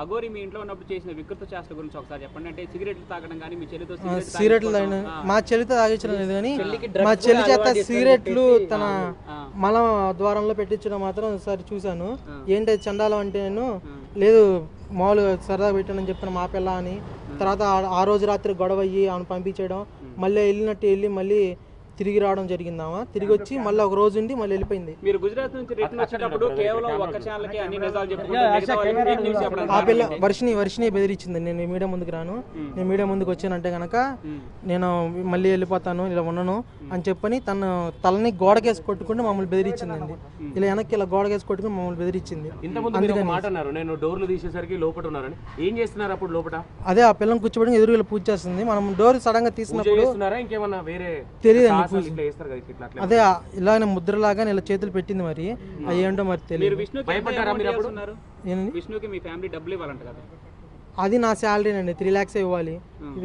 అఘోరి మీ ఇంట్లో ఉన్నప్పుడు చేసిన వికృత చేష్టల గురించి ఒకసారి చెప్పండి. అంటే సిగరెట్లు తాగడం కానీ మీ చెల్లితో సిగరెట్లు మా చెల్లితో తాగించడం లేదు కానీ మా చెల్లి చేత సిగరెట్లు తన మల ద్వారంలో పెట్టించడం మాత్రం ఒకసారి చూశాను. ఏంటి చండాలం అంటే నేను లేదు మామూలుగా సరదా పెట్టానని చెప్తాను మా పిల్ల అని. తర్వాత ఆ రోజు రాత్రి గొడవ అయ్యి ఆమెను పంపించడం, మళ్ళీ వెళ్ళినట్టు వెళ్ళి మళ్ళీ తిరిగి రావడం జరిగిందామా. తిరిగి వచ్చి మళ్ళీ ఒక రోజు ఉండి మళ్ళీ వెళ్ళిపోయింది. మీరు గుజరాత్ నుంచి రిటర్న్ వచ్చేటప్పుడు కేవలం ఒక ఛానల్కి అన్ని నిజాలు చెప్పుకుంటూ ఆ పిల్ల వర్షిని బెదిరించింది. నేను మీడియా ముందుకు రాను, నేను మీడియా ముందుకు వచ్చానంటే కనుక నేను మళ్ళీ వెళ్ళిపోతాను, ఇలా ఉండను అని చెప్పని తను తలని గోడకేసి కొట్టుకుంటూ మమ్మల్ని బెదిరించిందండి. ఇలా వెనక్కి ఇలా గోడకేసి కొట్టుకుని మమ్మల్ని బెదిరించింది. అదే ఆ పిల్లని కూర్చోబెట్టి ఎదురుగా పూజ చేస్తుంది. మనం డోర్ సడన్ గా తీసినప్పుడు తెలియదు. అదే ఇలాగ ముద్రలాగా ఇలా చేతులు పెట్టింది. మరి అవి ఏంటో మరి తెలియదు. అది నా శాలరీ అండి, 3 lakhs ఇవ్వాలి.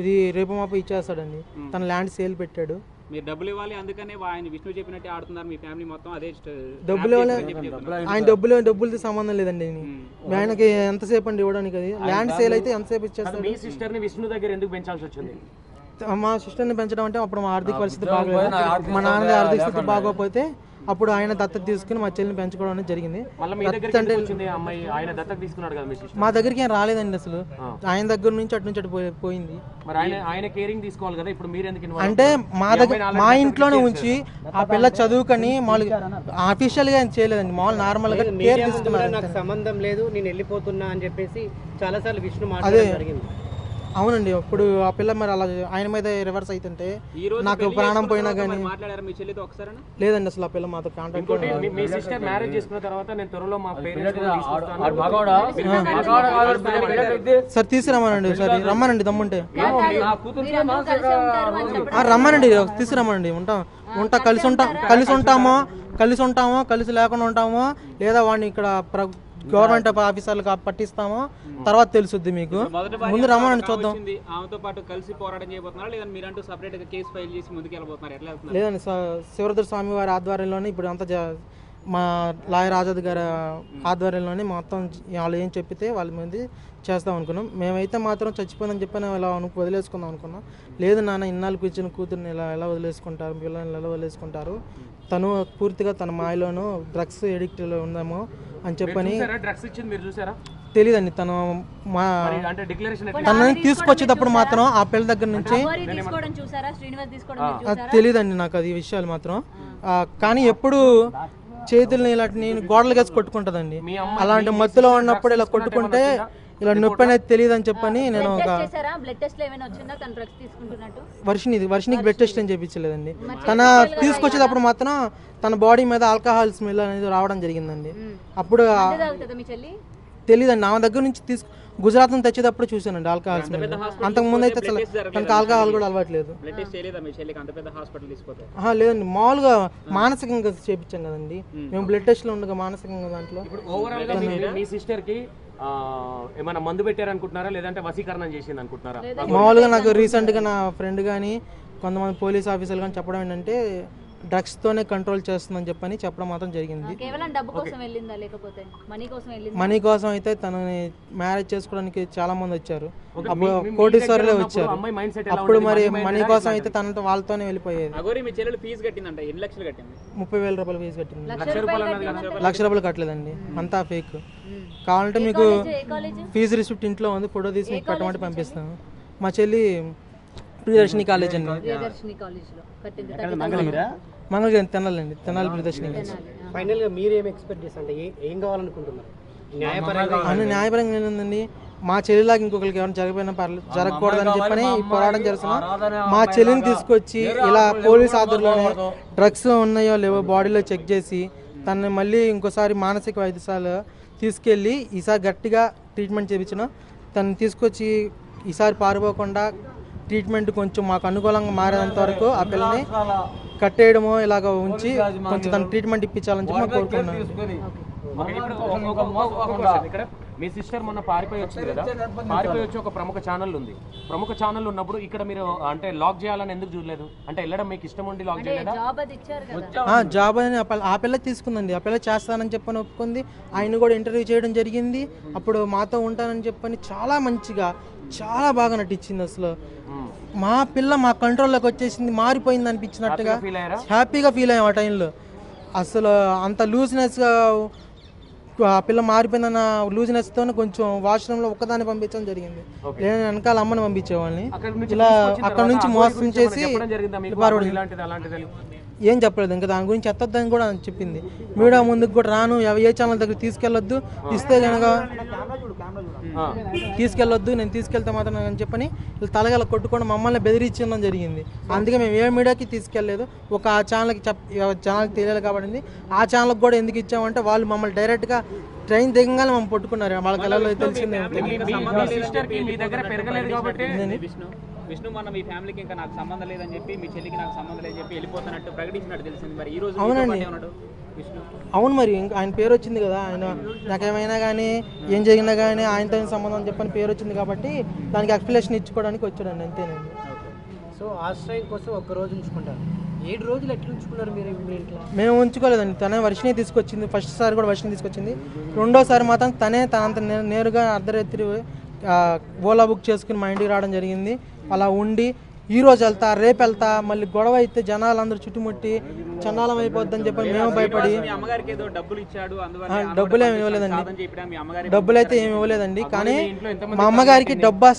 ఇది రేపు మాపు ఇచ్చేస్తాడండి. తన ల్యాండ్ సేల్ పెట్టాడు. మీరు డబ్బులు ఇవ్వాలి, అందుకనే ఆయన విష్ణు చెప్పినట్టే ఆడుతున్నారు మీ ఫ్యామిలీ మొత్తం. అదే డబ్బులు ఇవ్వాలి, ఆయన డబ్బులతో సంబంధం లేదండి. ఆయనకి ఎంతసేపు అండి ఇవ్వడానికి? అది ల్యాండ్ సేల్ అయితే ఎంతసేపు ఇచ్చేస్తారు. మీ సిస్టర్ ని విష్ణు దగ్గర ఎందుకు పెంచాల్సి వచ్చింది? మా సిస్టర్ని పెంచడం అంటే అప్పుడు మా ఆర్థిక పరిస్థితి బాగోలేదు. మా నాన్నది ఆర్థిక స్థితి బాగోకపోతే అప్పుడు ఆయన దత్తత తీసుకుని మా చెల్లిని పెంచుకోవడం అనేది జరిగింది. మా దగ్గరికి ఏం రాలేదండి అసలు. ఆయన దగ్గర నుంచి అటు నుంచి అటు పోయింది. అంటే మా ఇంట్లోనే ఉంచి ఆ పిల్ల చదువుకొని మామూలుగా అఫీషియల్ గా ఏం చేయలేదండి. మామూలు నార్మల్ గా కేర్ తీసుకున్నారు. నాకు సంబంధం లేదు, నేను వెళ్ళిపోతున్నా అని చెప్పేసి చాలా సార్లు విష్ణు మాట్లాడడం జరిగింది. అవునండి. అప్పుడు ఆ పిల్ల మరి అలా ఆయన మీద రివర్స్ అవుతుంటే నాకు ప్రాణం పోయినా కానీ లేదండి అసలు. ఆ పిల్ల మాతో కాంటాక్ట్ సార్ తీసుకురమ్మనండి. సరే రమ్మనండి, దమ్ముంటే రమ్మనండి, తీసుకురమ్మనండి. కలిసి ఉంటామో కలిసి లేకుండా ఉంటామో లేదా వాడిని ఇక్కడ గవర్నమెంట్ ఆఫీసర్లకు పట్టిస్తామో తర్వాత తెలుసుద్ది మీకు. ముందు రమ్మని చూద్దాం. లేదండి, శివరుద్ర స్వామి వారి ఆధ్వర్యంలోనే ఇప్పుడు అంతా మా లాయర్ ఆజాద్ గారి ఆధ్వర్యంలోనే మొత్తం వాళ్ళు ఏం చెప్పితే వాళ్ళ మీద చేస్తాం అనుకున్నాం. మేమైతే మాత్రం చచ్చిపోయిందని చెప్పని ఇలా వదిలేసుకుందాం అనుకున్నాం. లేదు నాన్న, ఇన్నాళ్ళు కూర్చుని కూతుర్ని ఎలా వదిలేసుకుంటారు, పిల్లల్ని ఎలా వదిలేసుకుంటారు, తను పూర్తిగా తన మాయలోనూ డ్రగ్స్ ఎడిక్ట్ ఉందేమో అని చెప్పని తెలీదండి. తనని తీసుకొచ్చేటప్పుడు మాత్రం ఆ పిల్ల దగ్గర నుంచి తెలీదండి నాకు అది విషయాలు మాత్రం. కానీ ఎప్పుడు చేతుల్ని ఇలా నేను గోడలు వేసి కొట్టుకుంటుందండి. అలాంటి మత్తులో ఉన్నప్పుడు ఇలా కొట్టుకుంటే ఇలా నొప్పి అనేది తెలియదు అని చెప్పని నేను ఒక వర్షినికి బ్లడ్ టెస్ట్ అని చెప్పించలేదండి. తన తీసుకొచ్చేటప్పుడు మాత్రం తన బాడీ మీద ఆల్కహాల్ స్మెల్ అనేది రావడం జరిగిందండి. అప్పుడు తెలియదండి. నా దగ్గర నుంచి గుజరాత్ నుంచి తెచ్చేటప్పుడు చూసానండి ఆల్కహాల్ స్మెల్. అంతకుముందు అయితే తనకు ఆల్కహాల్ కూడా అలవాట్లేదు. లేదండి, మామూలుగా మానసికంగా చేపించాం కదండి మేము. బ్లడ్ టెస్ట్ లో ఉండగా మానసికంగా దాంట్లో ఏమైనా మందు పెట్టారనుకుంటున్నారా లేదంటే వశీకరణం చేసింది అనుకుంటున్నారా? మామూలుగా నాకు రీసెంట్ గా నా ఫ్రెండ్ కానీ కొంతమంది పోలీస్ ఆఫీసర్లు కానీ చెప్పడం ఏంటంటే డ్రగ్స్ తోనే కంట్రోల్ చేస్తుందని చెప్పని చెప్పడం మాత్రం జరిగింది. మనీ కోసం అయితే తనని మ్యారేజ్ చేసుకోవడానికి చాలా మంది వచ్చారు. అప్పుడు కోటీశ్వరులే వచ్చారు. అప్పుడు మరి మనీ కోసం అయితే తనతో వాళ్ళతోనే వెళ్ళిపోయేది. 30,000 రూపాయలు ఫీజు కట్టింది. 1,00,000 రూపాయలు కట్టలేదండి, అంతా ఫేక్. కావాలంటే మీకు ఫీజు రిసిప్ట్ ఇంట్లో ఉంది, ఫోటో తీసి మీకు పెట్టమంటే పంపిస్తాను. మా చెల్లి ప్రియదర్శిని కాలేజ్ అండి, మంగళగిరి తెనాలండి, తెనాలి ప్రియదర్శిని కాలేజ్. ఫైనల్ గా మీరు ఏం ఎక్స్పెక్ట్ చేస్తారు? ఏం కావాలనుకుంటున్నారు? న్యాయపరంగా ఏంటండి, మా చెల్లిలాగా ఇంకొకరికి ఎవరైనా జరిగిపోయినా జరగకూడదని చెప్పని పోరాటం చేస్తున్నాం. మా చెల్లిని తీసుకొచ్చి ఇలా పోలీస్ ఆధ్వర్యంలోనే డ్రగ్స్ ఉన్నాయో లేవో బాడీలో చెక్ చేసి తనని మళ్ళీ ఇంకోసారి మానసిక వైద్యశాల తీసుకెళ్ళి ఈసారి గట్టిగా ట్రీట్మెంట్ చేయించిన తనని తీసుకొచ్చి ఈసారి పారిపోకుండా ట్రీట్మెంట్ కొంచెం మాకు అనుకూలంగా మారేంత వరకు ఆ పిల్లని కట్టేయడమో ఇలాగ ఉంచి కొంచెం తన ట్రీట్మెంట్ ఇప్పించాలని చెప్పి కోరుకున్నాను. మీ సిస్టర్ మొన్న పారిపోయి వచ్చింది కదా, పారిపోయి వచ్చి ఒక ప్రముఖ ఛానల్ ఉంది. ప్రముఖ ఛానల్ ఉన్నప్పుడు ఇక్కడ మీరు అంటే లాక్ చేయాలని ఎందుకు చూడలేదు? అంటే వెళ్ళడం మీకు ఇష్టం ఉండి లాక్ చేయలేదా? జాబ్ అని ఆ పిల్ల తీసుకుందండి. ఆ పిల్ల చేస్తానని చెప్పని ఒప్పుకుంది. ఆయన కూడా ఇంటర్వ్యూ చేయడం జరిగింది. అప్పుడు మాతో ఉంటానని చెప్పని చాలా మంచిగా చాలా బాగా నటించింది. అసలు మా పిల్ల మా కంట్రోల్లోకి వచ్చేసింది, మారిపోయింది అనిపించినట్టుగా హ్యాపీగా ఫీల్ అయ్యాం ఆ టైంలో. అసలు అంత లూజ్నెస్గా ఆ పిల్ల మారిపోయిందన్న లూజ్నెస్తో కొంచెం వాష్రూమ్లో ఒక్కదాన్ని పంపించడం జరిగింది. నేను వెనకాల అమ్మని పంపించేవాళ్ళని. ఇలా అక్కడ నుంచి మోసం చేసి ఏం చెప్పలేదు. ఇంకా దాని గురించి ఎత్తొద్దని కూడా చెప్పింది. మీడియా ముందుకు కూడా రాను, ఏ ఛానల్ దగ్గర తీసుకెళ్ళొద్దు, ఇస్తే కనుక తీసుకెళ్ళొద్దు, నేను తీసుకెళ్తే మాత్రం అని చెప్పని తలగల కొట్టుకొని మమ్మల్ని బెదిరించడం జరిగింది. అందుకే మేము ఏ మీడియాకి తీసుకెళ్ళలేదు. ఒక ఆ ఛానల్కి ఛానల్కి తెలియాలి కాబట్టి ఆ ఛానల్కి కూడా ఎందుకు ఇచ్చామంటే వాళ్ళు మమ్మల్ని డైరెక్ట్గా ట్రైన్ దిగంగానే మమ్మల్ని పట్టుకున్నారు. వాళ్ళ కళలో తెలిసిందే. విష్ణు మొన్న మీ ఫ్యామిలీకి ఇంకా నాకు సంబంధం లేదని చెప్పి, మీ చెల్లికి నాకు సంబంధం లేదని చెప్పి వెళ్ళిపోతున్నట్టు ప్రకటించినట్టు తెలిసింది. మరి ఈ రోజు అవునండి, అవును. మరి ఇంకా ఆయన పేరు వచ్చింది కదా, ఆయన నాకేమైనా కానీ ఏం జరిగినా కానీ ఆయనతో సంబంధం చెప్పని పేరు వచ్చింది కాబట్టి దానికి ఎక్స్ప్లెనేషన్ ఇచ్చుకోవడానికి వచ్చాడండి, అంతేనండి. సో ఆశ్రయం కోసం ఒక్క రోజు ఉంచుకుంటారు. 7 రోజులు ఎట్లా ఉంచుకున్నారు మీరు మీ ఇంట్లో? మేము ఉంచుకోలేదండి. తనే వర్షిని తీసుకొచ్చింది. ఫస్ట్ సారి కూడా వర్షిని తీసుకొచ్చింది. రెండోసారి మాత్రం తనంత నేరుగా అర్ధరాత్రి ఓలా బుక్ చేసుకుని మా ఇంటికి రావడం జరిగింది. అలా ఉండి ఈ రోజు వెళ్తా, రేపు వెళ్తా, మళ్ళీ గొడవ అయితే జనాలందరూ చుట్టుముట్టి చండాలం అయిపోద్దని చెప్పి మేము భయపడి డబ్బులు ఏమి ఇవ్వలేదండి. డబ్బులు అయితే ఏమి ఇవ్వలేదండి. కానీ మా అమ్మగారికి డబ్బా